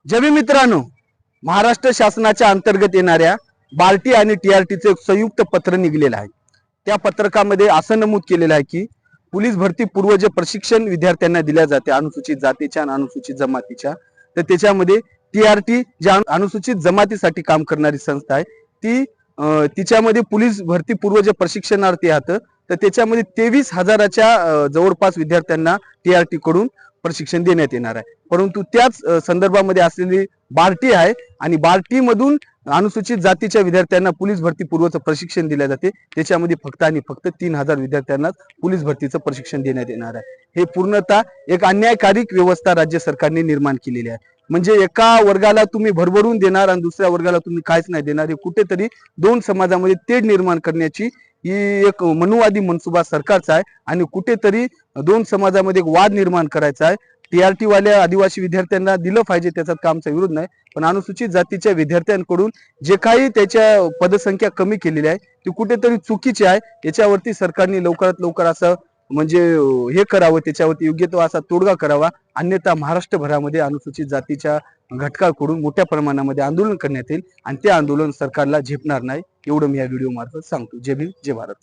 जय भीम मित्रांनो, महाराष्ट्र शासनाच्या अंतर्गत येणाऱ्या बार्टी आणि टीआरटीचे संयुक्त पत्र निघलेलं आहे। त्या पत्रकामध्ये असं नमूद केलेलं आहे की पोलीस भरती पूर्व जे प्रशिक्षण विद्यार्थ्यांना दिल्या जाते अनुसूचित जातीच्या आणि अनुसूचित जमातीच्या, तर त्याच्यामध्ये टीआरटी ज्या अनुसूचित जमातीसाठी काम करणारी संस्था आहे ती तिच्यामध्ये पोलीस भरती पूर्व जे प्रशिक्षणार्थी आहेत तर त्याच्यामध्ये 23,000च्या जवळपास विद्यार्थ्यांना टीआरटी कडून प्रशिक्षण देण्यात येणार आहे। परंतु त्याच संदर्भामध्ये असलेली बार्टी आहे आणि बार्टी मधून अनुसूचित जातीच्या विद्यार्थ्यांना पोलीस भरती पूर्वचं प्रशिक्षण दिले जाते। त्याच्यामध्ये फक्त आणि फक्त 3,000 विद्यार्थ्यांना पोलीस भरतीचं प्रशिक्षण देण्यात येणार आहे। हे पूर्णतः एक अन्यायकारी व्यवस्था राज्य सरकारने निर्माण केलेली आहे। म्हणजे एका वर्गाला तुम्ही भरभरून देणार आणि दुसऱ्या वर्गाला तुम्ही काहीच नाही देणार, हे कुठेतरी दोन समाजामध्ये तेढ निर्माण करण्याची ही एक मनुवादी मनसुबा सरकारचा आहे आणि कुठेतरी दोन समाजामध्ये एक वाद निर्माण करायचा आहे। टीआरटी वाल्या आदिवासी विद्यार्थ्यांना दिलं पाहिजे, त्याचा कामचा विरोध नाही, पण अनुसूचित जातीच्या विद्यार्थ्यांकडून जे काही त्याच्या पदसंख्या कमी केलेली आहे ती कुठेतरी चुकीची आहे। याच्यावरती सरकारने लवकरात लवकर असं म्हणजे हे करावं, त्याच्यावरती योग्य तो असा तोडगा करावा, अन्यथा महाराष्ट्रभरामध्ये अनुसूचित जातीच्या घटकाकडून मोठ्या प्रमाणामध्ये आंदोलन करण्यात येईल आणि ते आंदोलन सरकारला झेपणार नाही, एवढं मी या व्हिडिओ मार्फत सांगतो। जय भीम, जय भारत।